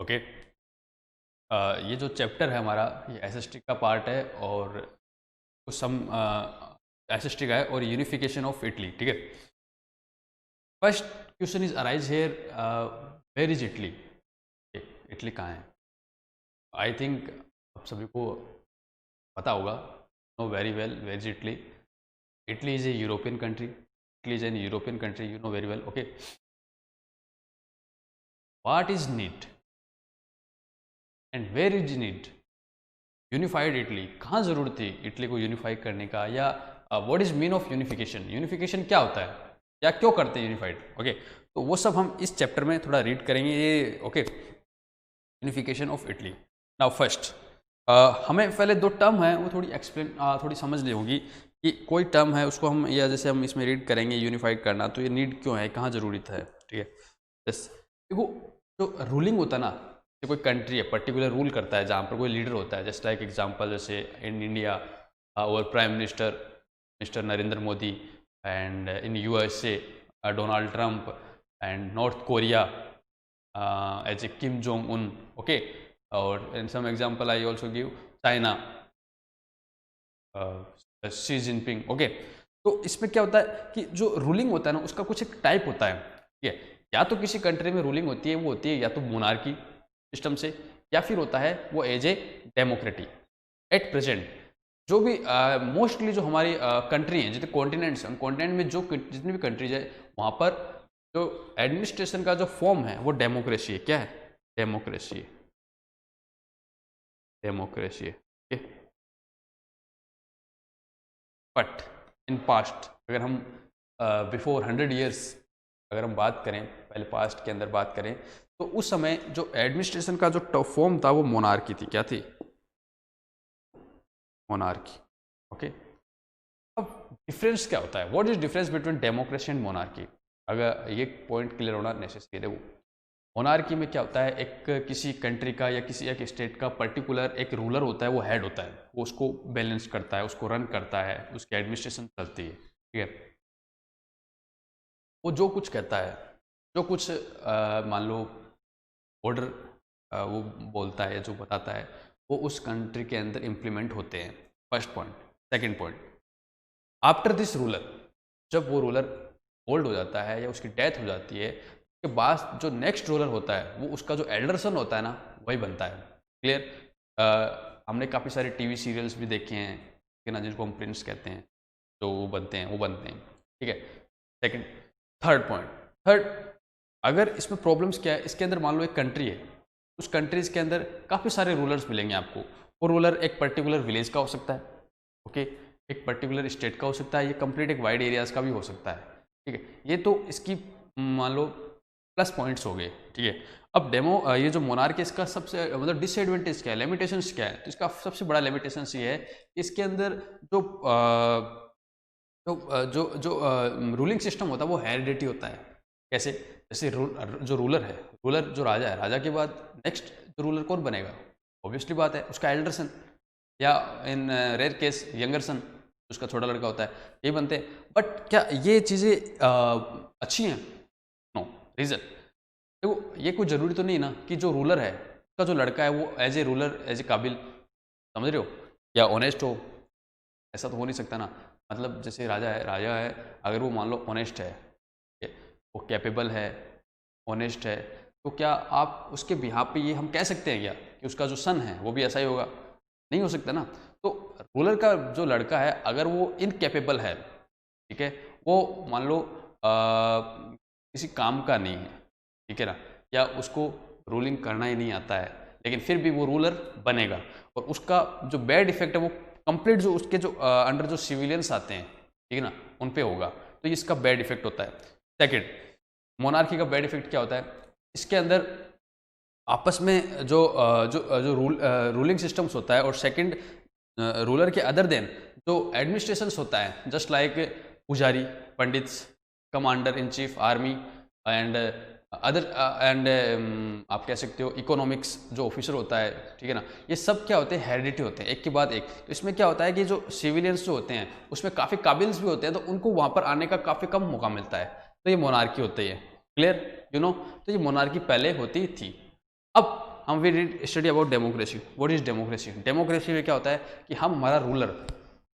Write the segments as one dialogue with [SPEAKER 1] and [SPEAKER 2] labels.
[SPEAKER 1] Okay. ये जो chapter है हमारा, ये एसएसटी का पार्ट है और कुछ सम एसएसटी का है और यूनिफिकेशन ऑफ इटली, ठीक है। First question is arise here, where is Italy? Italy कहाँ है? आई थिंक आप सभी को पता होगा, know very well where is Italy. Italy is a European country, Italy is an European country, you know very well, okay. What is need and where is need? Unified Italy, कहाँ ज़रूरत थी Italy को unify करने का, या what is mean of unification? Unification क्या होता है या क्यों करते हैं यूनिफाइड? ओके, तो वो सब हम इस चैप्टर में थोड़ा रीड करेंगे ये, okay. Unification of Italy. Now first, हमें पहले दो टर्म है वो थोड़ी एक्सप्लेन थोड़ी समझनी होगी कि कोई टर्म है उसको हम, या जैसे हम इसमें रीड करेंगे यूनिफाइड करना, तो ये नीड क्यों है, कहाँ ज़रूरत है, ठीक है। बस देखो, जो रूलिंग होता है ना, ये कोई कंट्री है पर्टिकुलर रूल करता है जहाँ पर कोई लीडर होता है, जस्ट लाइक एग्जांपल जैसे इन इंडिया और prime minister mister Narendra Modi, and in USA Donald Trump, and North Korea as a Kim Jong Un, okay. और in some example I also give China, Xi Jinping, okay. तो इसमें क्या होता है कि जो रूलिंग होता है ना उसका कुछ एक टाइप होता है, ठीक है। या तो किसी कंट्री में रूलिंग होती है वो होती है या तो मोनार्की सिस्टम से, या फिर होता है वो एज ए डेमोक्रेटी। एट प्रेजेंट जो भी मोस्टली जो हमारी कंट्री हैं, जितने कॉन्टिनेंट्स हैं, कॉन्टिनेंट में जो जितनी भी कंट्रीज है वहाँ पर जो एडमिनिस्ट्रेशन का जो फॉर्म है वो डेमोक्रेसी है। क्या है? डेमोक्रेसी है, डेमोक्रेसी है, okay? बट इन पास्ट अगर हम बिफोर 100 ईयर्स अगर हम बात करें, पहले पास्ट के अंदर बात करें, तो उस समय जो एडमिनिस्ट्रेशन का जो फॉर्म था वो मोनार्की थी। क्या थी? Monarchy, okay. अब डिफरेंस क्या होता है? What is difference between democracy and monarchy? अगर ये पॉइंट क्लियर होना नेसेसरी है। वो मोनार्की में क्या होता है, एक किसी कंट्री का या किसी एक स्टेट का पर्टिकुलर एक रूलर होता है, वो हेड होता है, वो उसको बैलेंस करता है, उसको रन करता है, उसकी एडमिनिस्ट्रेशन चलती है, ठीक है। वो जो कुछ कहता है, जो कुछ मान लो ऑर्डर वो बोलता है, जो बताता है, वो उस कंट्री के अंदर इम्प्लीमेंट होते हैं। First point. Second point, after this ruler, जब वो रूलर ओल्ड हो जाता है या उसकी डेथ हो जाती है, उसके बाद जो नेक्स्ट रूलर होता है वो उसका जो एल्डर सन होता है ना, वही बनता है। क्लियर? हमने काफ़ी सारे टीवी सीरियल्स भी देखे हैं कि ना, जिनको हम प्रिंस कहते हैं, जो वो बनते हैं, ठीक है। सेकंड, थर्ड पॉइंट, थर्ड, अगर इसमें प्रॉब्लम्स क्या है, इसके अंदर मान लो एक कंट्री है, उस कंट्रीज के अंदर काफ़ी सारे रूलर्स मिलेंगे आपको। वो रूलर एक पर्टिकुलर विलेज का हो सकता है, ओके, एक पर्टिकुलर स्टेट का हो सकता है, ये कंप्लीट एक वाइड एरियाज का भी हो सकता है, ठीक है। ये तो इसकी मान लो प्लस पॉइंट्स हो गए, ठीक है। अब ये जो मोनार्की, इसका सबसे मतलब डिसएडवांटेज क्या है, लिमिटेशंस क्या है? तो इसका सबसे बड़ा लिमिटेशंस ये है, इसके अंदर जो रूलिंग सिस्टम होता है वो हेरिडिटी होता है। कैसे? जैसे जो रूलर है, रूलर जो राजा है, राजा के बाद नेक्स्ट जो रूलर कौन बनेगा? ऑब्वियसली बात है उसका एल्डर सन, या इन रेयर केस यंगर सन, उसका छोटा लड़का होता है, ये बनते हैं। बट क्या ये चीज़ें अच्छी हैं? नो। रीज़न देखो, ये कोई ज़रूरी तो नहीं ना कि जो रूलर है उसका जो लड़का है वो as a ruler, as a काबिल, समझ रहे हो, या ऑनेस्ट हो। ऐसा तो हो नहीं सकता ना। मतलब जैसे राजा है, अगर वो मान लो ऑनेस्ट है, वो कैपेबल है, ऑनेस्ट है, तो क्या आप उसके बिहाफ पे ये हम कह सकते हैं क्या कि उसका जो सन है वो भी ऐसा ही होगा? नहीं हो सकता ना। तो रूलर का जो लड़का है अगर वो इनकेपेबल है, ठीक है, वो मान लो किसी काम का नहीं है, ठीक है ना, या उसको रूलिंग करना ही नहीं आता है, लेकिन फिर भी वो रूलर बनेगा, और उसका जो बैड इफेक्ट है वो कंप्लीट जो उसके जो अंडर जो सिविलियंस आते हैं, ठीक है ना, उन पे होगा। तो इसका बैड इफेक्ट होता है। सेकंड, मोनार्की का बैड इफेक्ट क्या होता है? इसके अंदर आपस में जो रूलिंग सिस्टम्स होता है, और सेकंड रूलर के अदर देन जो एडमिनिस्ट्रेशंस होता है, जस्ट लाइक पुजारी, pandits, commander in chief army, and other and आप कह सकते हो इकोनॉमिक्स जो ऑफिसर होता है, ठीक है ना, ये सब क्या होते हैं? हेरिडिटी होते हैं, एक के बाद एक। तो इसमें क्या होता है कि जो सिविलियंस जो होते हैं उसमें काफ़ी काबिल्स भी होते हैं, तो उनको वहाँ पर आने का काफ़ी कम मौका मिलता है। तो ये मोनार्की होती है। क्लियर? यू नो, तो ये मोनार्की पहले होती थी। अब हम we read study about democracy. What is democracy? Democracy में क्या होता है कि हम हमारा रूलर,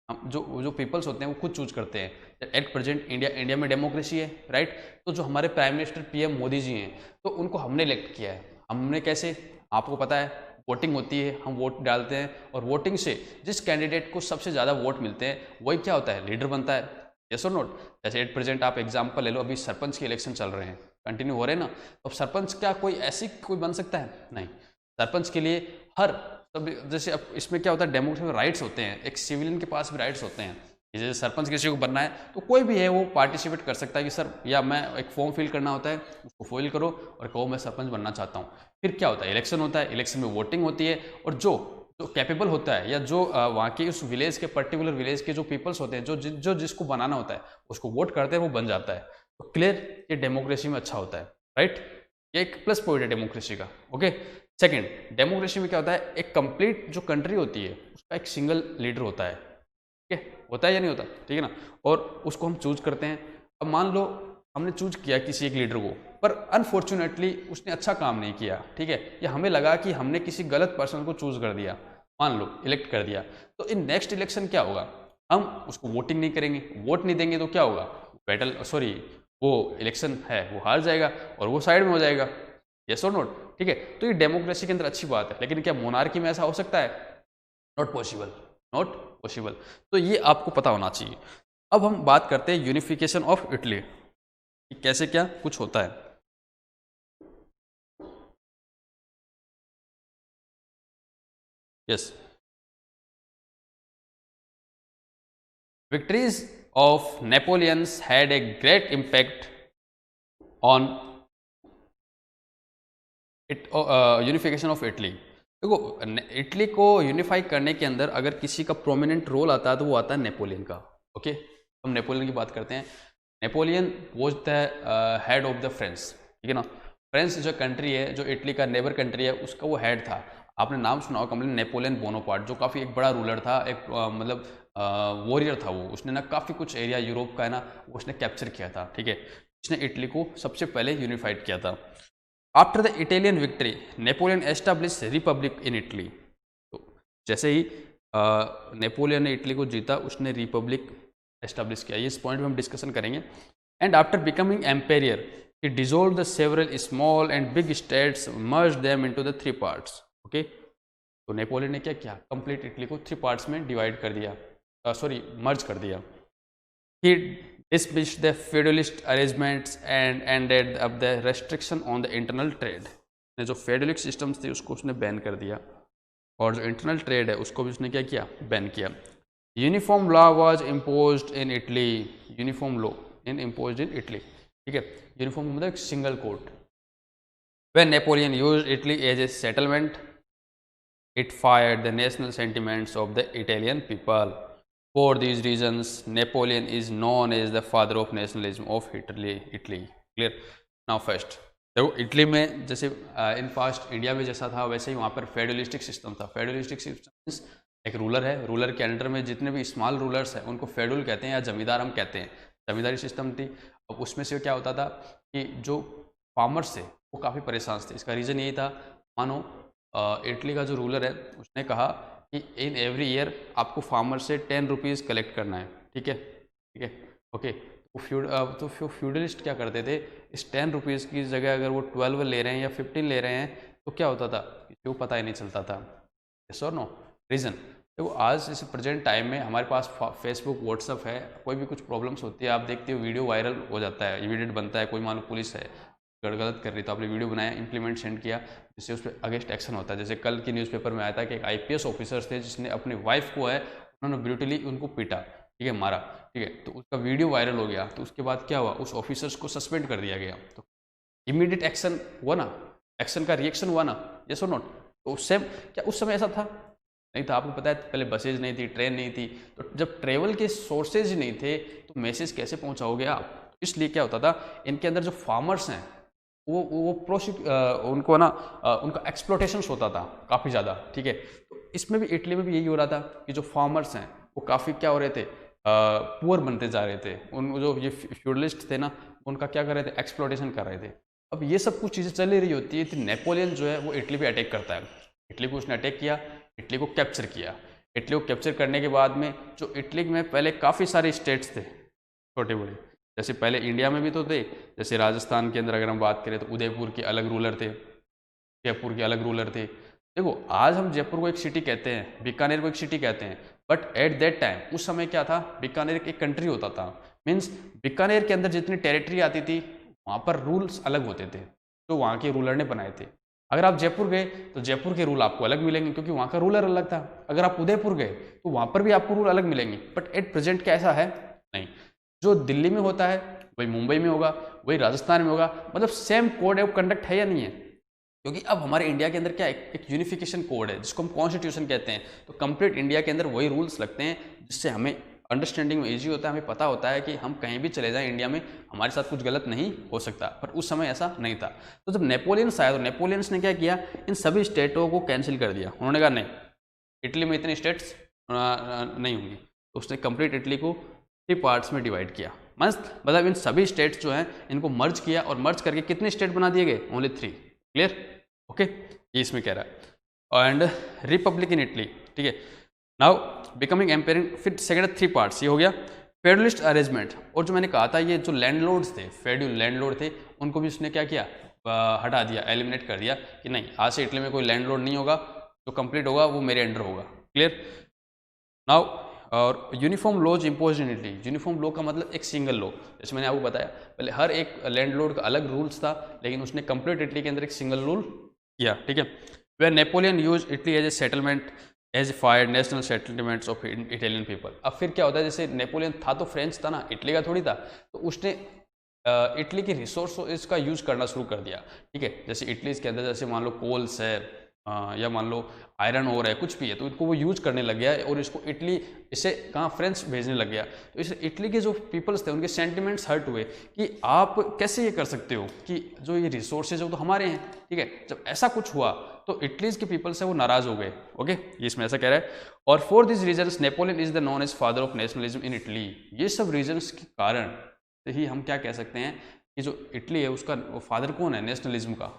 [SPEAKER 1] हम जो पीपल्स होते हैं वो खुद चूज करते हैं। एट प्रेजेंट इंडिया में डेमोक्रेसी है, राइट। तो जो हमारे prime minister PM Modi ji हैं, तो उनको हमने इलेक्ट किया है। हमने कैसे? आपको पता है, वोटिंग होती है, हम वोट डालते हैं और वोटिंग से जिस कैंडिडेट को सबसे ज़्यादा वोट मिलते हैं वही क्या होता है? लीडर बनता है। यस और नोट? जैसे एट प्रेजेंट आप एग्जांपल ले लो, अभी सरपंच के इलेक्शन चल रहे हैं, कंटिन्यू हो रहे हैं ना। तो अब सरपंच क्या कोई बन सकता है? नहीं। सरपंच के लिए हर सब, जैसे अब इसमें क्या होता है, डेमोक्रेसी में राइट्स होते हैं, एक सिविलियन के पास भी राइट्स होते हैं। जैसे सरपंच किसी को बनना है तो कोई भी है वो पार्टिसिपेट कर सकता है कि सर, या मैं एक फॉर्म फिल करना होता है, उसको फिल करो और कहो मैं सरपंच बनना चाहता हूँ। फिर क्या होता है? इलेक्शन होता है, इलेक्शन में वोटिंग होती है, और जो कैपेबल होता है या जो वहाँ के उस विलेज के, पर्टिकुलर विलेज के जो पीपल्स होते हैं, जो जिसको बनाना होता है उसको वोट करते हैं, वो बन जाता है। तो क्लियर, ये डेमोक्रेसी में अच्छा होता है, राइट। ये एक प्लस पॉइंट है डेमोक्रेसी का। ओके, सेकंड, डेमोक्रेसी में क्या होता है, एक कंप्लीट जो कंट्री होती है उसका एक सिंगल लीडर होता है। ठीक है, होता है या नहीं होता? ठीक है ना। और उसको हम चूज करते हैं। अब मान लो हमने चूज किया किसी एक लीडर को, पर अनफॉर्चुनेटली उसने अच्छा काम नहीं किया, ठीक है, या हमें लगा कि हमने किसी गलत पर्सन को चूज कर दिया, मान लो इलेक्ट कर दिया, तो इन नेक्स्ट इलेक्शन क्या होगा? हम उसको वोटिंग नहीं करेंगे, वोट नहीं देंगे, तो क्या होगा? वो इलेक्शन है वो हार जाएगा और वो साइड में हो जाएगा। यस और नोट? ठीक है, तो ये डेमोक्रेसी के अंदर अच्छी बात है। लेकिन क्या मोनार्की में ऐसा हो सकता है? Not possible, not possible. तो ये आपको पता होना चाहिए। अब हम बात करते हैं यूनिफिकेशन ऑफ इटली, कैसे क्या कुछ होता है। Yes, victories of Napoleon's had a great impact on unification of Italy. देखो, इटली को यूनिफाई करने के अंदर अगर किसी का प्रोमिनेंट रोल आता है तो वो आता है नेपोलियन का। ओके, हम नेपोलियन की बात करते हैं। Napoleon was the head of the France, ठीक है ना। फ्रांस जो कंट्री है, जो इटली का नेबर कंट्री है, उसका वो हेड था। आपने नाम सुना होगा कंप्लीट, नेपोलियन बोनापार्ट, जो काफ़ी एक बड़ा रूलर था, एक मतलब वॉरियर था वो। उसने ना काफ़ी कुछ एरिया यूरोप का है ना, उसने कैप्चर किया था, ठीक है। उसने इटली को सबसे पहले यूनिफाइड किया था। After the Italian victory Napoleon establish Republic in Italy. तो जैसे ही नेपोलियन ने इटली को जीता, उसने रिपब्लिक एस्टाब्लिश किया। इस पॉइंट में हम डिस्कशन करेंगे। And after becoming Imperial he dissolved the several small and big states, merged them into the 3 parts. Okay, तो नेपोलियन ने क्या किया? कंप्लीट इटली को 3 पार्ट्स में डिवाइड कर दिया, मर्ज कर दिया। He dismissed the feudalist arrangements and ended up the restriction on the internal trade. ने जो फेडरलिक सिस्टम्स थे उसको उसने बैन कर दिया, और जो इंटरनल ट्रेड है उसको भी उसने क्या किया? बैन किया। Uniform law was imposed in Italy. Uniform law imposed in Italy, ठीक है। यूनिफॉर्म मतलब single code. When Napoleon used Italy as a settlement, it fired the national sentiments of the Italian people. For these reasons, Napoleon is known as the father of nationalism of Italy. Clear? Now first, देखो Italy में जैसे in past India में जैसा था वैसे ही वहाँ पर फेडरलिस्टिक system था। फेडरलिस्टिक सिस्टम एक रूलर है, रूलर के अंडर में जितने भी स्मॉल रूलर्स हैं उनको फेडरल कहते हैं, या जमींदार हम कहते हैं। जमींदारी सिस्टम थी। अब उसमें से क्या होता था कि जो फार्मर्स थे वो काफ़ी परेशान थे। इसका रीज़न यही था, मानो इटली का जो रूलर है उसने कहा कि इन एवरी ईयर आपको फार्मर से 10 रुपीज़ कलेक्ट करना है, ठीक है, ठीक है, ओके। तो फ्यूडलिस्ट क्या करते थे, इस 10 रुपीज़ की जगह अगर वो 12 ले रहे हैं या 15 ले रहे हैं तो क्या होता था, किसी को पता ही नहीं चलता था। यस और नो? रीज़न देखो, आज इस प्रेजेंट टाइम में हमारे पास फेसबुक, व्हाट्सअप है, कोई भी कुछ प्रॉब्लम्स होती है, आप देखते हो वीडियो वायरल हो जाता है, इमीडिएट बनता है। कोई मानो पुलिस है गलत कर रही तो आपने वीडियो बनाया, इंप्लीमेंट सेंड किया, जिससे उस पर अगेंस्ट एक्शन होता है। जैसे कल की न्यूज़पेपर में आया था कि एक IPS ऑफिसर्स थे जिसने अपनी वाइफ को है उन्होंने ब्रूटली उनको पीटा, ठीक है, मारा, ठीक है। तो उसका वीडियो वायरल हो गया, तो उसके बाद क्या हुआ, उस ऑफिसर्स को सस्पेंड कर दिया गया। तो इमीडिएट एक्शन हुआ ना, एक्शन का रिएक्शन हुआ ना, यस और नॉट? तो उससे क्या उस समय ऐसा था? नहीं था। आपको पता है पहले बसेज नहीं थी, ट्रेन नहीं थी, तो जब ट्रेवल के सोर्सेज नहीं थे तो मैसेज कैसे पहुंचाओगे आप? इसलिए क्या होता था, इनके अंदर जो फार्मर्स हैं वो उनको ना उनका एक्सप्लोटेशंस होता था काफ़ी ज़्यादा, ठीक है। तो इसमें भी इटली में भी यही हो रहा था कि जो फार्मर्स हैं वो काफ़ी क्या हो रहे थे, पुअर बनते जा रहे थे। उन जो ये फ्यूडलिस्ट थे ना, उनका क्या कर रहे थे, एक्सप्लोटेशन कर रहे थे। अब ये सब कुछ चीज़ें चल ही रही होती है, तो नेपोलियन जो है वो इटली पे अटैक करता है। इटली को उसने अटैक किया, इटली को कैप्चर किया। इटली को कैप्चर करने के बाद में जो इटली में पहले काफ़ी सारे स्टेट्स थे छोटे बड़े, जैसे पहले इंडिया में भी तो थे, जैसे राजस्थान के अंदर अगर हम बात करें तो उदयपुर के अलग रूलर थे, जयपुर के अलग रूलर थे। देखो आज हम जयपुर को एक सिटी कहते हैं, बीकानेर को एक सिटी कहते हैं, बट एट दैट टाइम उस समय क्या था, बीकानेर एक कंट्री होता था। मीन्स बीकानेर के अंदर जितनी टेरिटरी आती थी वहाँ पर रूल्स अलग होते थे, जो वहाँ के रूलर ने बनाए थे। अगर आप जयपुर गए तो जयपुर के रूल आपको अलग मिलेंगे क्योंकि वहाँ का रूलर अलग था। अगर आप उदयपुर गए तो वहाँ पर भी आपको रूल अलग मिलेंगे। बट एट प्रेजेंट क्या ऐसा है? नहीं। जो दिल्ली में होता है वही मुंबई में होगा, वही राजस्थान में होगा, मतलब सेम कोड ऑफ कंडक्ट है या नहीं है? क्योंकि अब हमारे इंडिया के अंदर क्या एक यूनिफिकेशन कोड है जिसको हम कॉन्स्टिट्यूशन कहते हैं। तो कंप्लीट इंडिया के अंदर वही रूल्स लगते हैं जिससे हमें अंडरस्टैंडिंग में ईजी होता है, हमें पता होता है कि हम कहीं भी चले जाएं इंडिया में हमारे साथ कुछ गलत नहीं हो सकता। पर उस समय ऐसा नहीं था। तो जब नेपोलियंस आया तो नेपोलियंस ने क्या किया, इन सभी स्टेटों को कैंसिल कर दिया। उन्होंने कहा नहीं, इटली में इतनी स्टेट्स नहीं होंगी। तो उसने कंप्लीट इटली को 3 पार्ट्स में डिवाइड किया। मस्त, मतलब इन सभी स्टेट्स जो हैं इनको मर्ज किया और मर्ज करके कितने स्टेट बना दिए गए? ओनली 3। क्लियर? ओके, ये इसमें कह रहा है। एंड रिपब्लिक इन इटली, ठीक है। नाउ बिकमिंग एम्पायर, फिर सेकंड 3 पार्ट्स, ये हो गया फेडरलिस्ट अरेंजमेंट। और जो मैंने कहा था ये जो लैंडलॉर्ड्स थे, फेड्यूल लैंडलॉर्ड थे, उनको भी उसने क्या किया, हटा दिया, एलिमिनेट कर दिया कि नहीं, आज से इटली में कोई लैंडलॉर्ड नहीं होगा, जो कंप्लीट होगा वो मेरे अंडर होगा। क्लियर? नाउ और uniform laws impose in Italy. Uniform law का मतलब एक सिंगल लॉ, जैसे मैंने आपको बताया पहले हर एक लैंडलॉर्ड का अलग रूल्स था, लेकिन उसने कंप्लीट इटली के अंदर एक सिंगल रूल किया, ठीक है। Where Napoleon use Italy as a settlement as fire national settlements of Italian people. अब फिर क्या होता है, जैसे नेपोलियन था तो फ्रेंच था ना, इटली का थोड़ी था, तो उसने इटली के रिसोर्स का यूज करना शुरू कर दिया, ठीक है। जैसे इटली के अंदर जैसे मान लो कोल्स है या मान लो आयरन ओर है, कुछ भी है, तो इनको वो यूज करने लग गया और इसको इटली इसे कहाँ फ्रेंच भेजने लग गया। तो इस इटली के जो पीपल्स थे उनके सेंटिमेंट्स हर्ट हुए कि आप कैसे ये कर सकते हो कि जो ये रिसोर्सेज है वो तो हमारे हैं, ठीक है। जब ऐसा कुछ हुआ तो इटलीज के पीपल्स है वो नाराज हो गए। ओके, ये इसमें ऐसा कह रहा है। और for this reasons Napoleon is the known as father of nationalism in Italy. ये सब रीजन्स के कारण से ही हम क्या कह सकते हैं कि जो इटली है उसका फादर कौन है नेशनलिज्म का?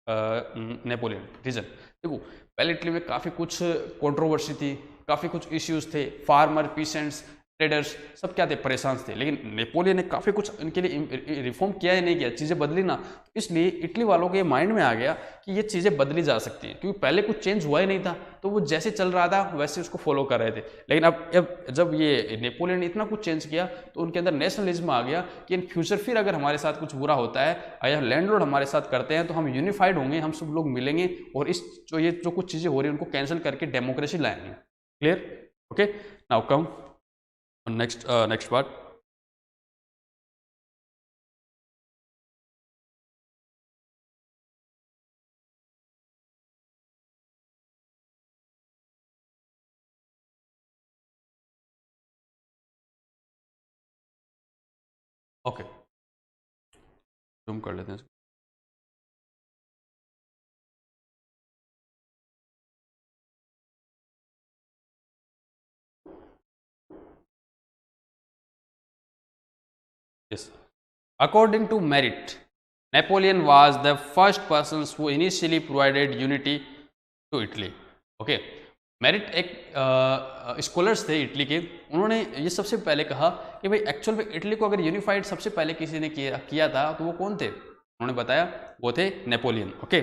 [SPEAKER 1] नेपोलियन। रीजन देखो, पहले इटली में काफ़ी कुछ कंट्रोवर्सी थी, काफ़ी कुछ इश्यूज थे, फार्मर, पीसेंट्स, ट्रेडर्स सब क्या थे, परेशान थे। लेकिन नेपोलियन ने काफ़ी कुछ इनके लिए रिफॉर्म किया या नहीं किया, चीज़ें बदली ना, इसलिए इटली वालों के माइंड में आ गया कि ये चीज़ें बदली जा सकती हैं, क्योंकि पहले कुछ चेंज हुआ ही नहीं था, तो वो जैसे चल रहा था वैसे उसको फॉलो कर रहे थे। लेकिन अब जब ये नेपोलियन ने इतना कुछ चेंज किया तो उनके अंदर नेशनलिज्म आ गया कि इन फ्यूचर फिर अगर हमारे साथ कुछ बुरा होता है या लैंडलॉर्ड हमारे साथ करते हैं तो हम यूनिफाइड होंगे, हम सब लोग मिलेंगे और इस जो कुछ चीज़ें हो रही हैं उनको कैंसिल करके डेमोक्रेसी लाएंगे। Clear? Okay, now come next part. Okay, zoom कर लेते हैं। Yes. According to Merit, Napoleon was the first person who initially provided unity to Italy. Okay. Merit एक स्कॉलर्स थे इटली के, उन्होंने ये सबसे पहले कहा कि भाई एक्चुअल में इटली को अगर यूनिफाइड सबसे पहले किसी ने किया था तो वो कौन थे? उन्होंने बताया वो थे Napoleon. Okay,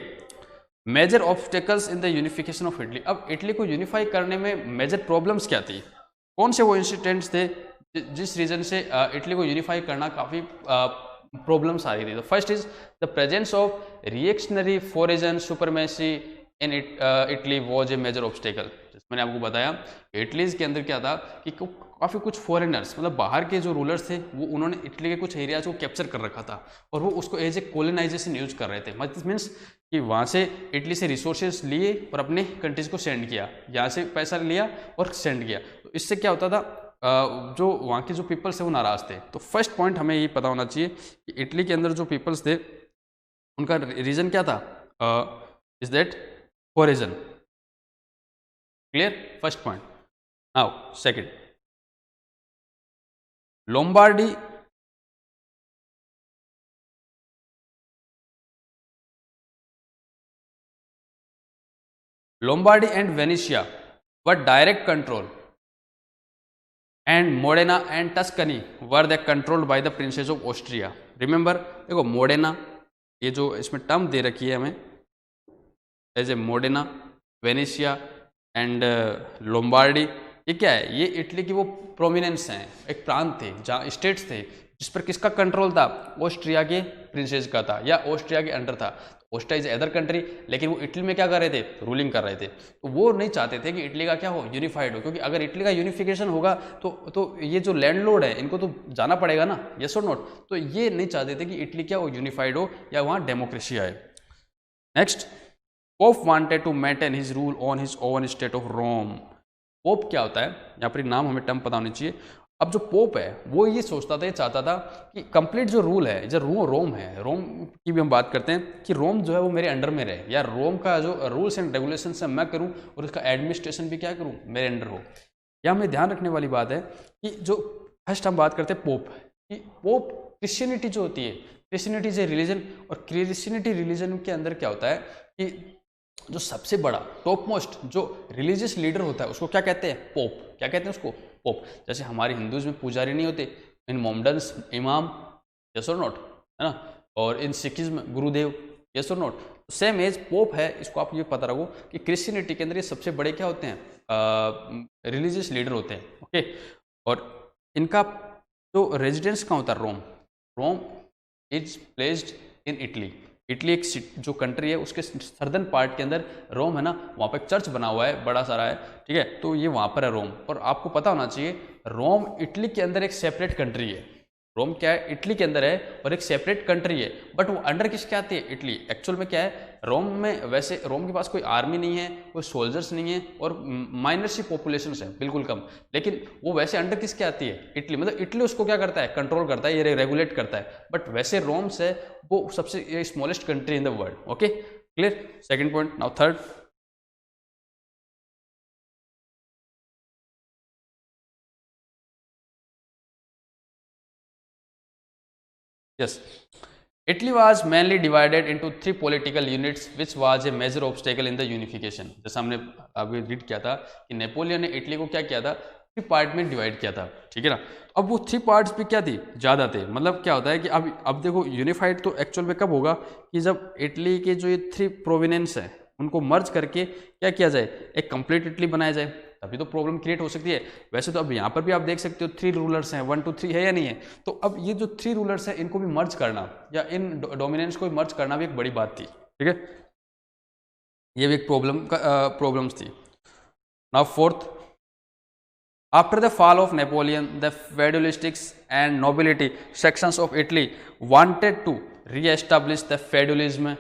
[SPEAKER 1] major obstacles in the unification of Italy. अब इटली को यूनिफाई करने में मेजर प्रॉब्लम्स क्या थी, कौन से वो इंसिडेंट्स थे जिस रीजन से इटली को यूनिफाई करना काफ़ी प्रॉब्लम्स आ रही थी? तो first is the presence of reactionary foreign supremacy in Italy was a major obstacle. मैंने आपको बताया इटलीज के अंदर क्या था कि काफ़ी कुछ फॉरेनर्स, मतलब बाहर के जो रूलर्स थे वो उन्होंने इटली के कुछ एरियाज को कैप्चर कर रखा था और वो उसको एज ए कोलोनाइजेशन यूज कर रहे थे। मतलब मीन्स कि वहाँ से इटली से रिसोर्सेज लिए और अपने कंट्रीज को सेंड किया, यहाँ से पैसा लिया और सेंड किया। तो इससे क्या होता था, जो वहाँ के जो पीपल्स थे वो नाराज थे। तो फर्स्ट पॉइंट हमें ये पता होना चाहिए कि इटली के अंदर जो पीपल्स थे उनका रीजन क्या था, is that foreign. Clear? First point. Now second, Lombardy Lombardy and Venetia were direct control and Modena and Tuscany were the controlled by the princes of Austria. Remember, देखो Modena, ये जो इसमें term दे रखी है हमें as a Modena, Venetia and Lombardy, ये क्या है? ये इटली की वो प्रोमिनेंस हैं, एक प्रांत थे जहाँ स्टेट्स थे जिस पर किसका कंट्रोल था? ऑस्ट्रिया के प्रिंसेस का था या ऑस्ट्रिया के अंडर था। ऑस्ट्रिया इज अदर कंट्री, लेकिन वो इटली में क्या कर रहे थे? रूलिंग कर रहे थे। तो वो नहीं चाहते थे कि इटली का क्या हो? यूनिफाइड हो, क्योंकि अगर इटली का यूनिफिकेशन होगा तो ये जो लैंडलॉर्ड है इनको तो जाना पड़ेगा ना, यस और नॉट। तो ये नहीं चाहते थे कि इटली क्या हो? यूनिफाइड हो या वहाँ डेमोक्रेसी आए। Next, pope wanted to maintain his rule on his own state of Rome. Pope क्या होता है? यहाँ पर नाम हमें टर्म पता होनी चाहिए। अब जो पोप है वो ये सोचता था, ये चाहता था कि कंप्लीट जो रूल है, जो रोम है, रोम की भी हम बात करते हैं कि रोम जो है वो मेरे अंडर में रहे, या रोम का जो रूल्स एंड रेगुलेशन है मैं करूं और उसका एडमिनिस्ट्रेशन भी क्या करूं? मेरे अंडर हो। यह हमें ध्यान रखने वाली बात है कि जो फर्स्ट हम बात करते हैं पोप कि पोप क्रिश्चियनिटी जो होती है, क्रिश्चियनिटी इज ए रिलीजन, और क्रिश्चियनिटी रिलीजन के अंदर क्या होता है कि जो सबसे बड़ा टॉप मोस्ट जो रिलीजियस लीडर होता है उसको क्या कहते हैं? पोप। क्या कहते हैं उसको? पोप। जैसे हमारे हिंदूज में पुजारी नहीं होते, इन मोमडन्स इमाम, यस और नॉट, है ना, और इन सिखिज्म गुरुदेव, यस और नॉट। सेम एज पोप है, इसको आप ये पता रखो कि क्रिश्चियनिटी के अंदर ये सबसे बड़े क्या होते हैं? रिलीजियस लीडर होते हैं। ओके, और इनका जो रेजिडेंस कहाँ होता है? Rome. Rome is placed in Italy. Italy एक जो कंट्री है उसके सर्दन पार्ट के अंदर रोम है ना, वहाँ पर चर्च बना हुआ है, बड़ा सारा है, ठीक है। तो ये वहाँ पर है रोम। और आपको पता होना चाहिए रोम इटली के अंदर एक सेपरेट कंट्री है। रोम क्या है? इटली के अंदर है और एक सेपरेट कंट्री है, बट वो अंडर किसके आती है? इटली। एक्चुअल में क्या है? रोम में वैसे रोम के पास कोई आर्मी नहीं है, कोई सोल्जर्स नहीं है, और माइनर सी पॉपुलेशन है, बिल्कुल कम, लेकिन वो वैसे अंडर किसके आती है? इटली। मतलब इटली उसको क्या करता है? कंट्रोल करता है, ये रेगुलेट करता है। बट वैसे रोम से वो सबसे smallest country in the world. Okay, clear? Second point. Now third, yes, Italy was mainly divided into 3 political units which was a major obstacle in the unification। जैसा हमने अभी रीड किया था कि नेपोलियन ने इटली को क्या किया था? 3 पार्ट में डिवाइड किया था, ठीक है ना। अब वो 3 पार्ट्स भी क्या थी? ज़्यादा थे। मतलब क्या होता है कि अब देखो यूनिफाइड तो एक्चुअल में कब होगा कि जब इटली के जो ये 3 प्रोविनेंस है उनको मर्ज करके क्या किया जाए? एक कंप्लीट इटली बनाया जाए, तभी तो प्रॉब्लम क्रिएट हो सकती है। वैसे तो अब यहाँ पर भी आप देख सकते हो 3 रूलर्स हैं, 1 2 3 है या नहीं है? तो अब ये जो 3 रूलर्स हैं इनको भी मर्ज करना या इन डोमिनेंस को भी मर्ज करना भी एक बड़ी बात थी, ठीक है। ये भी एक प्रॉब्लम्स थी। Now fourth, after the fall of Napoleon the feudalists and nobility sections of Italy wanted to reestablish the feudalism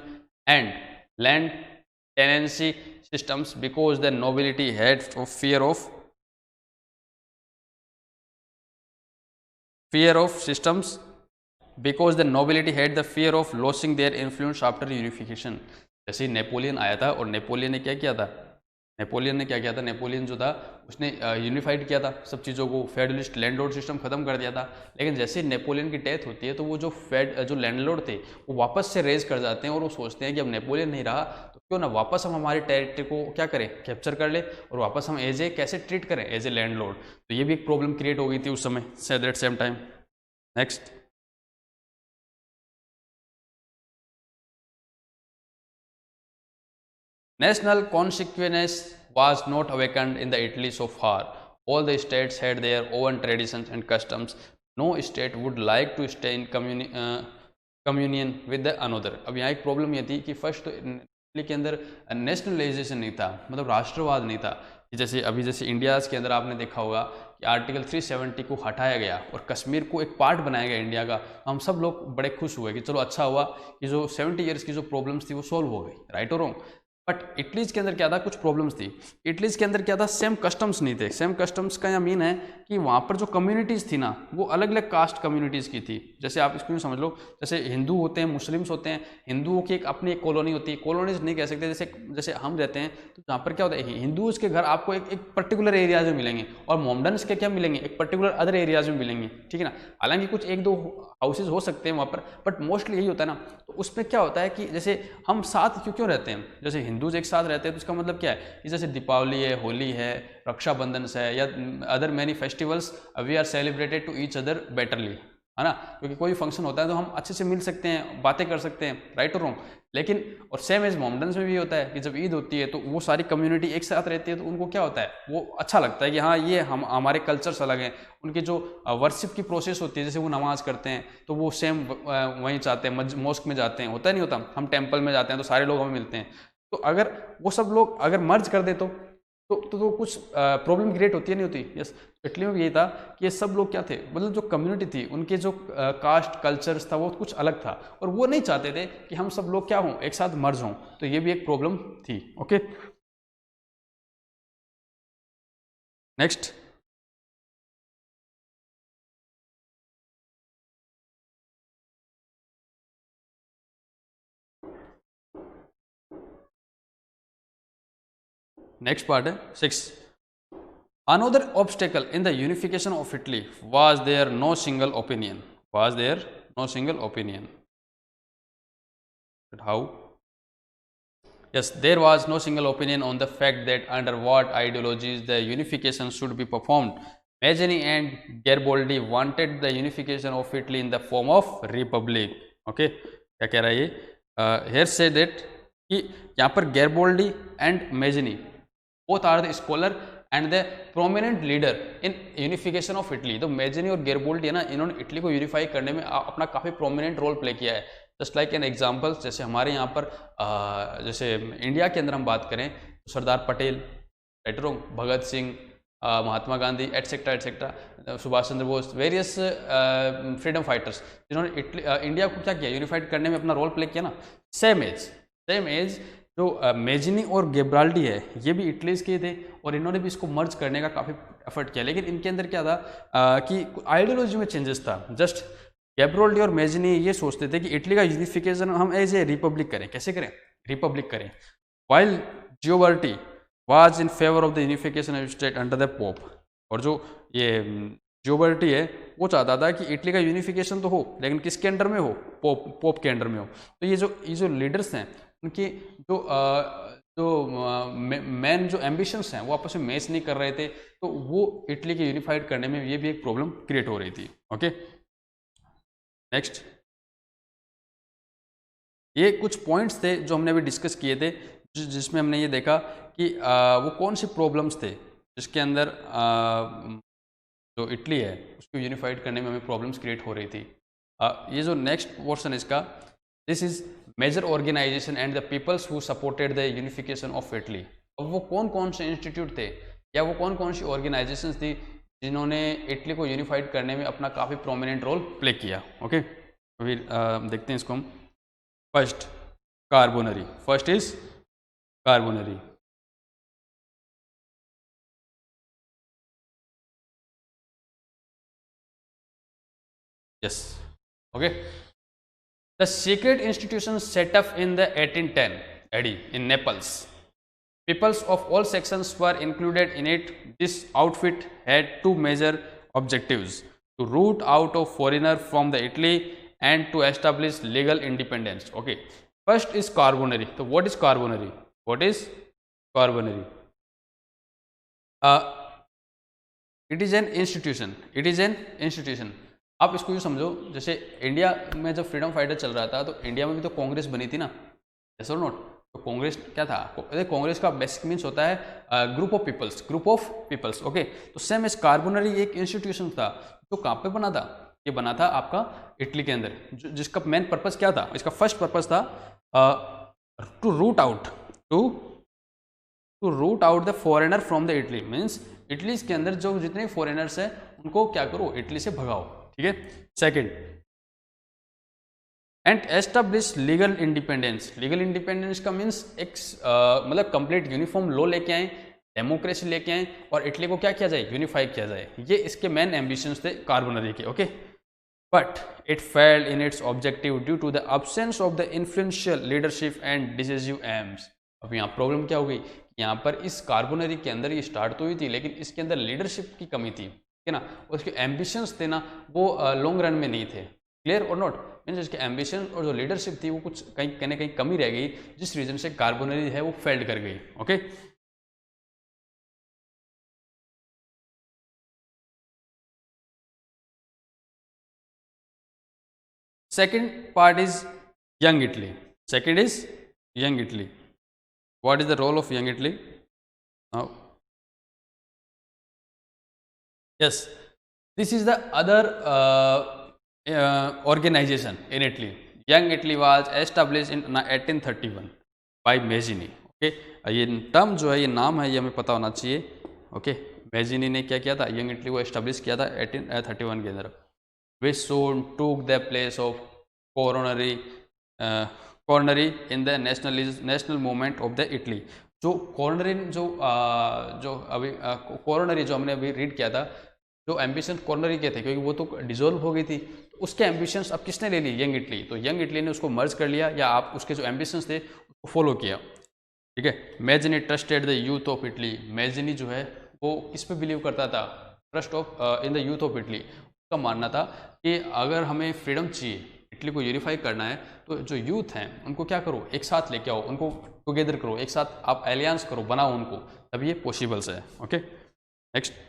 [SPEAKER 1] and land tenancy systems because the nobility had fear of systems because the nobility had the fear of losing their influence after unification। जैसे Napoleon आया था और Napoleon ने क्या किया था? Napoleon जो था उसने यूनिफाइड किया था सब चीज़ों को, फेडरलिस्ट लैंडलॉर्ड सिस्टम खत्म कर दिया था। लेकिन जैसे नेपोलियन की डेथ होती है तो वो जो लैंडलॉर्ड थे वो वापस से रेज कर जाते हैं और वो सोचते हैं कि अब नेपोलियन नहीं रहा तो क्यों ना वापस हम हमारे टेरिटरी को क्या करें? कैप्चर कर ले और वापस हम एज ए कैसे ट्रीट करें? As a landlord. तो ये भी एक प्रॉब्लम क्रिएट हो गई थी उस समय say that same time. Next, national consciousness was not awakened in the Italy so far. All the states had their own traditions and customs. No state would like to stay in communion with the another। अब यहाँ एक problem ये थी कि first तो Italy के अंदर nationalisation नहीं था, मतलब राष्ट्रवाद नहीं था। जैसे इंडिया के अंदर आपने देखा होगा कि आर्टिकल 370 को हटाया गया और कश्मीर को एक पार्ट बनाया गया इंडिया का। हम सब लोग बड़े खुश हुए कि चलो अच्छा हुआ कि जो 70 ईयर्स की जो प्रॉब्लम्स थी वो सॉल्व हो गई, राइट और रॉन्ग। बट इटलीज के अंदर क्या था? कुछ प्रॉब्लम्स थी। इटलीज के अंदर क्या था? सेम कस्टम्स नहीं थे। सेम कस्टम्स का यह मीन है कि वहाँ पर जो कम्युनिटीज़ थी ना वो अलग अलग कास्ट कम्युनिटीज़ की थी। जैसे आप इसको समझ लो, जैसे हिंदू होते हैं, मुस्लिम्स होते हैं, हिंदुओं की अपनी एक कॉलोनी होती है। कॉलोनीज नहीं कह सकते, जैसे हम रहते हैं तो जहाँ पर क्या होता है हिंदूज़ के घर आपको एक पर्टिकुलर एरियाज में मिलेंगे और मोमडन्स के क्या मिलेंगे? एक पर्टिकुलर अदर एरियाज में मिलेंगे, ठीक है ना। हालांकि कुछ एक दो हाउसेज हो सकते हैं वहाँ पर, बट मोस्टली यही होता है ना। तो उसमें क्या होता है कि जैसे हम साथ क्यों क्यों रहते हैं, जैसे हिंदूज एक साथ रहते हैं तो इसका मतलब क्या है कि जैसे दीपावली है, होली है, रक्षाबंधन है, या other many festivals we are celebrated to each other betterly, है ना, क्योंकि कोई फंक्शन होता है तो हम अच्छे से मिल सकते हैं, बातें कर सकते हैं, राइट और रॉन्ग। लेकिन और सेम एज मोहम्मडन्स में भी होता है कि जब ईद होती है तो वो सारी कम्युनिटी एक साथ रहती है, तो उनको क्या होता है, वो अच्छा लगता है कि हाँ ये हम हमारे कल्चर्स अलग हैं। उनकी जो वर्शिप की प्रोसेस होती है, जैसे वो नमाज करते हैं तो वो सेम वहीं चाहते हैं, मॉस्क में जाते हैं, होता नहीं होता, हम टेम्पल में जाते हैं तो सारे लोग हमें मिलते हैं। तो अगर वो सब लोग अगर मर्ज कर दे तो कुछ प्रॉब्लम क्रिएट होती है, नहीं होती। यस, इटली में भी यही था कि ये सब लोग क्या थे, मतलब जो कम्युनिटी थी उनके जो कास्ट कल्चर्स था वो कुछ अलग था, और वो नहीं चाहते थे कि हम सब लोग क्या हों, एक साथ मर्ज हों, तो ये भी एक प्रॉब्लम थी। Okay, next. नेक्स्ट पार्ट है 6। Another obstacle in the unification of Italy was there no single opinion. Was there no single opinion? But how? Yes, there was no single opinion on the fact that under what ideologies the unification should be performed. Mazzini and Garibaldi wanted the unification of Italy in the form of republic. Okay, क्या कह रहा है ये? Here say that कि यहाँ पर Garibaldi and Mazzini both are the scholar and the prominent leader in unification of Italy. तो Mazzini और गैरबोल्डी है ना, इन्होंने इटली को यूनिफाई करने में अपना काफ़ी प्रोमिनेंट रोल प्ले किया है। जस्ट लाइक एन एग्जाम्पल, जैसे हमारे यहाँ पर जैसे इंडिया के अंदर हम बात करें तो Sardar Patel, right wrong, Bhagat Singh, Mahatma Gandhi, etcetera etcetera, Subhash Chandra Bose, various freedom fighters, जिन्होंने इंडिया को क्या किया, यूनिफाइड करने में अपना रोल प्ले किया ना। सेम एज जो मेजनी और गेब्राल्डी है, ये भी इटलीज के थे और इन्होंने भी इसको मर्ज करने का काफ़ी एफर्ट किया, लेकिन इनके अंदर क्या था कि आइडियोलॉजी में चेंजेस था। जस्ट गैब्राल्डी और मेजनी ये सोचते थे कि इटली का यूनिफिकेशन हम एज ए रिपब्लिक करें। कैसे करें? रिपब्लिक करें। While Gioberti was in favour of the unification of state under the Pope. और जो ये जियोबर्टी है वो चाहता था कि इटली का यूनिफिकेशन तो हो, लेकिन किसके अंडर में हो? पोप के अंडर में हो। तो ये जो लीडर्स हैं उनकी जो मेन जो एम्बिशंस हैं वो आपस में मैच नहीं कर रहे थे, तो वो इटली के यूनिफाइड करने में ये भी एक प्रॉब्लम क्रिएट हो रही थी। Okay, next. ये कुछ पॉइंट्स थे जो हमने अभी डिस्कस किए थे, जिसमें हमने ये देखा कि वो कौन सी प्रॉब्लम्स थे जिसके अंदर जो इटली है उसको यूनिफाइड करने में हमें प्रॉब्लम्स क्रिएट हो रही थी। ये जो नेक्स्ट पोर्शन इसका, this is major organization and the peoples who supported the unification of Italy. अब वो कौन कौन से इंस्टीट्यूट थे या वो कौन कौन सी ऑर्गेनाइजेशंस थी जिन्होंने इटली को यूनिफाइड करने में अपना काफ़ी प्रोमिनेंट रोल प्ले किया। ओके, तो फिर देखते हैं इसको हम। First, Carbonari. First is Carbonari. Yes, okay. The secret institution set up in the 1810 AD in Naples. Peoples of all sections were included in it. This outfit had two major objectives: to root out of foreigner from the Italy and to establish legal independence. Okay, first is Carbonari. So what is Carbonari? What is Carbonari? It is an institution. It is an institution. आप इसको यूँ समझो, जैसे India में जब freedom fighter चल रहा था तो इंडिया में भी तो कांग्रेस बनी थी ना, यस और नॉट? तो कांग्रेस क्या था? कांग्रेस का बेसिक मीन्स होता है ग्रुप ऑफ पीपल्स। ओके, तो सेम इस कार्बोनरी एक इंस्टीट्यूशन था जो कहाँ पे बना था? ये बना था आपका इटली के अंदर, जिसका मेन पर्पस क्या था? इसका फर्स्ट पर्पस था to root out the foreigner from the Italy. Means Italy के अंदर जो जितने फॉरेनर्स हैं उनको क्या करो, इटली से भगाओ। ठीक है। Second, and establish legal independence. Legal independence का मीन्स एक मतलब कंप्लीट यूनिफॉर्म लॉ लेके आए, डेमोक्रेसी लेके आए और इटली को क्या किया जाए? यूनिफाई किया जाए। ये इसके मेन एम्बिशंस थे कार्बोनरी के। Okay, but it failed in its objective due to the absence of the influential leadership and decisive aims. अब यहाँ प्रॉब्लम क्या हो गई? यहाँ पर इस कार्बोनरी के अंदर ये स्टार्ट तो हुई थी, लेकिन इसके अंदर लीडरशिप की कमी थी, है ना। उसके एम्बिशंस थे ना वो लॉन्ग रन में नहीं थे, क्लियर और नॉट, मीन्स इसके एम्बिशन और जो लीडरशिप थी वो कुछ कहीं ना कहीं कमी रह गई, जिस रीजन से कार्बोनरी है वो फेल्ड कर गई। Okay, second part is young Italy. Second is young Italy. What is the role of young Italy? Yes, this is the other organization in Italy. Young Italy was established in 1831 by Mazzini. Okay, ये term जो है, ये नाम है, ये हमें पता होना चाहिए। ओके, मैजिनी ने क्या किया था? यंग इटली को एस्टेब्लिश किया था 1831 के अंदर। विच soon took the place of coronary coronary in the national movement of the Italy। जो कॉर्नरी जो अभी कॉर्नरी जो हमने अभी रीड किया था, जो एम्बिशन कॉर्नरी के थे, क्योंकि वो तो डिसॉल्व हो गई थी, तो उसके एम्बिशंस अब किसने ले ली? Young Italy. तो यंग इटली ने उसको मर्ज कर लिया, या आप उसके जो एम्बिशंस थे उसको फॉलो किया। ठीक है, Mazzini trusted the youth of Italy. Mazzini जो है वो किस पे बिलीव करता था? Trust of in the youth of Italy. उसका मानना था कि अगर हमें फ्रीडम चाहिए, इटली को यूनिफाई करना है, तो जो यूथ हैं उनको क्या करो? एक साथ लेके आओ, उनको टुगेदर करो, एक साथ आप एलियंस करो, बनाओ उनको, तब ये पॉसिबल्स है। Okay, next.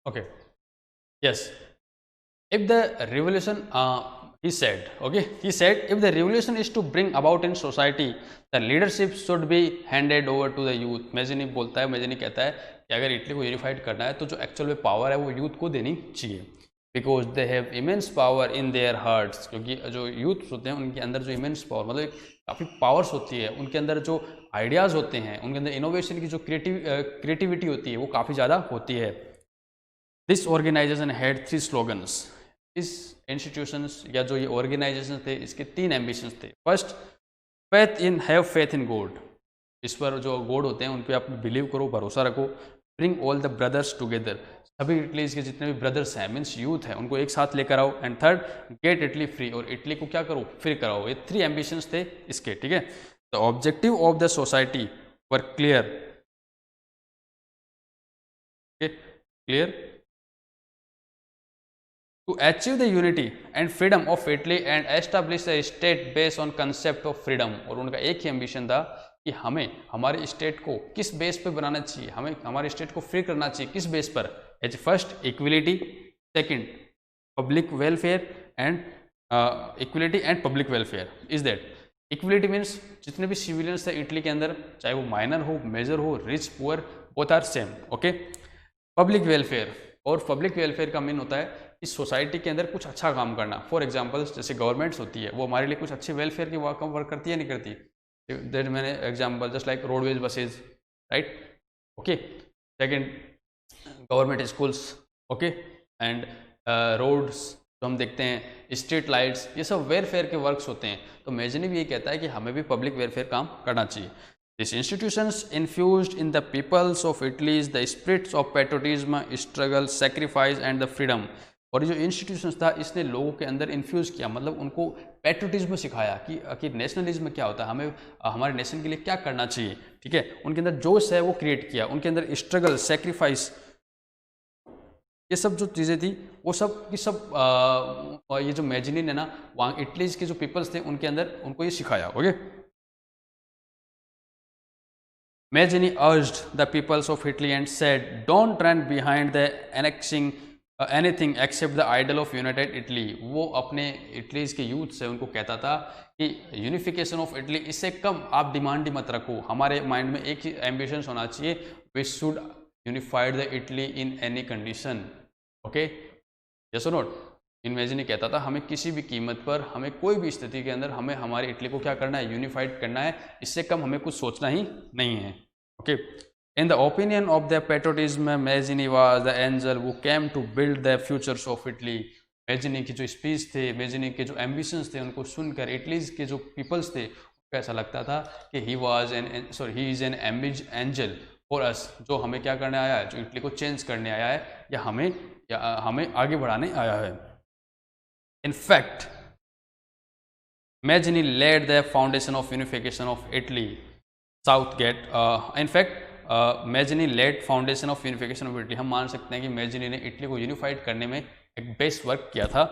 [SPEAKER 1] Okay, yes. If the revolution, he said, okay, he said, if the revolution is to bring about in society, the leadership should be handed over to the youth। Mazzini बोलता है, Mazzini कहता है कि अगर Italy को unified करना है तो जो एक्चुअल में पावर है वो यूथ को देनी चाहिए। Because they have immense power in their hearts. क्योंकि जो यूथ होते हैं उनके अंदर जो इमेंस पावर, मतलब काफ़ी पावर्स होती है, उनके अंदर जो आइडियाज़ होते हैं, उनके अंदर इनोवेशन की जो क्रिएटिविटी होती है वो काफ़ी ज़्यादा होती है। This organization had 3 slogans. इस इंस्टीट्यूशंस या जो ये ऑर्गेनाइजेशन थे, इसके 3 एम्बिशंस थे। First, faith in, have faith in God. इस पर जो गॉड होते हैं उन पे आप बिलीव करो, भरोसा रखो। Bring all the brothers together. सभी इटली के जितने भी ब्रदर्स हैं, मीन्स यूथ है, उनको एक साथ लेकर आओ। And third, get Italy free. और इटली को क्या करो? फ्री कराओ। ये 3 एम्बिशंस थे इसके। ठीक है, the objective of the society were clear. Clear to achieve the unity and freedom of Italy and establish a state based on concept of freedom। और उनका एक ही एम्बिशन था कि हमें हमारे स्टेट को किस बेस पे बनाना चाहिए, हमें हमारे स्टेट को फ्री करना चाहिए। किस बेस पर? As first equality, second public welfare and equality and public welfare is that. Equality means जितने भी सिविलियंस थे इटली के अंदर, चाहे वो माइनर हो, मेजर हो, rich, poor, both are same. Okay, public welfare, और पब्लिक वेलफेयर का मीन होता है इस सोसाइटी के अंदर कुछ अच्छा काम करना। फॉर एग्जांपल, जैसे गवर्नमेंट्स होती है, वो हमारे लिए कुछ अच्छे वेलफेयर की वर्क करती है, नहीं करती? दैट मैंने example just like roadways, buses, right? Okay, second government schools, okay, and roads जो हम देखते हैं, स्ट्रीट लाइट्स, ये सब वेलफेयर के वर्क्स होते हैं। तो मैजिनी भी ये कहता है कि हमें भी पब्लिक वेलफेयर काम करना चाहिए। These institutions infused in the peoples of Italy the spirits of patriotism, struggle, sacrifice and the freedom। और ये जो इंस्टीट्यूशंस था, इसने लोगों के अंदर इन्फ्यूज़ किया, मतलब उनको पैट्रियोटिज्म सिखाया कि नेशनलिज्म क्या होता है, हमें हमारे नेशन के लिए क्या करना चाहिए। ठीक है, उनके अंदर जोश है वो क्रिएट किया, उनके अंदर स्ट्रगल, सेक्रीफाइस, ये सब जो चीज़ें थी वो सब की सब ये जो मैजिनी ने ना वहाँ इटलीज के जो पीपल्स थे उनके अंदर उनको ये सिखाया। Okay, Mazzini urged the peoples of Italy and said, "Don't run behind the annexing anything except the idol of united Italy। वो अपने इटलीज के यूथ से उनको कहता था कि यूनिफिकेशन ऑफ इटली, इससे कम आप डिमांड ही मत रखो, हमारे माइंड में एक ही एम्बिशन होना चाहिए, we should unified the Italy in any condition. Okay, yes और नोट? मेजिनी कहता था हमें किसी भी कीमत पर, हमें कोई भी स्थिति के अंदर हमें हमारी इटली को क्या करना है, यूनिफाइड करना है, इससे कम हमें कुछ सोचना ही नहीं है। Okay, in the opinion of the patriotism Mazzini was the angel who came to build the futures of Italy. Mazzini की जो स्पीच थे, मेजिनी के जो एम्बिशंस थे, उनको सुनकर इटलीज के जो पीपल्स थे उनको ऐसा लगता था कि he is an angel for us, जो हमें क्या करने आया है, जो इटली को चेंज करने आया है, या हमें आगे बढ़ाने आया है। In fact, Mazzini laid the foundation of unification of Italy. Southgate, in fact, Mazzini laid foundation of unification of Italy. हम मान सकते हैं कि मेजिनी ने इटली को यूनिफाइड करने में एक बेस्ट वर्क किया था।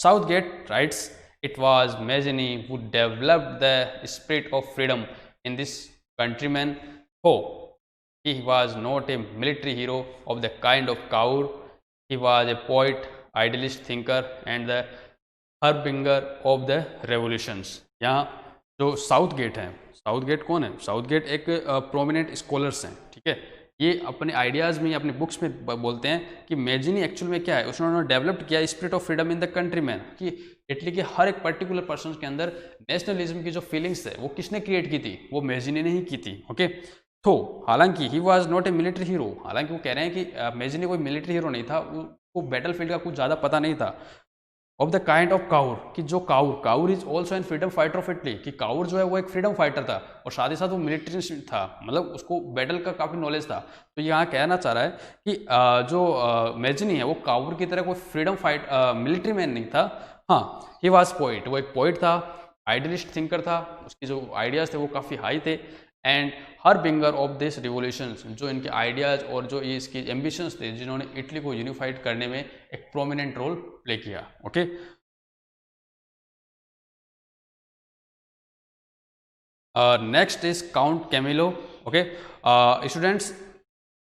[SPEAKER 1] Southgate writes, it was Mazzini who developed the spirit of freedom in this countryman. He was not a military hero of the kind of Kaur. He was a poet, idealist thinker, and the harbinger of the revolutions. यहाँ जो Southgate है, Southgate कौन है, Southgate एक prominent scholars हैं, ठीक है। ये अपने आइडियाज़ में, अपनी बुक्स में बोलते हैं कि मेजिनी एक्चुअल में क्या है, उसने डेवलप्ड किया spirit of freedom in the country man, कि इटली के हर एक पर्टिकुलर पर्सन के अंदर नेशनलिज्म की जो फीलिंग्स है वो किसने क्रिएट की थी, वो मेजिनी ने ही की थी। ओके, तो हालांकि he was not a military hero, हालांकि वो कह रहे हैं कि मेजिनी कोई मिलिट्री हीरो नहीं था, वो बैटल फील्ड का कुछ ज़्यादा पता नहीं था। Of the kind of Cavour, कि जो Cavour is also an freedom fighter of Italy, कि काउर जो है वो एक फ्रीडम फाइटर था और साथ ही साथ वो मिलिट्री था, मतलब उसको बैटल का काफ़ी नॉलेज था। तो यहाँ कहना चाह रहा है कि जो मेजिनी है वो काउर की तरह कोई फ्रीडम फाइट मिलिट्री मैन नहीं था। हाँ, ही वाज पोइट, वो एक पोइट था, आइडियलिस्ट थिंकर था, उसकी जो आइडियाज़ थे वो काफ़ी हाई थे, एंड हर्बिंगर ऑफ दिस रिवोल्यूशंस, जो इनके आइडियाज़ और जो ये इसके एम्बिशंस थे, जिन्होंने इटली को यूनिफाइड करने में एक प्रोमिनेंट रोल प्ले किया। Okay, next is count Camillo. Okay students,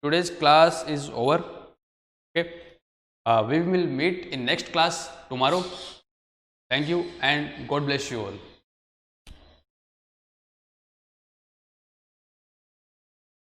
[SPEAKER 1] today's class is over. Okay, we will meet in next class tomorrow. Thank you and God bless you all.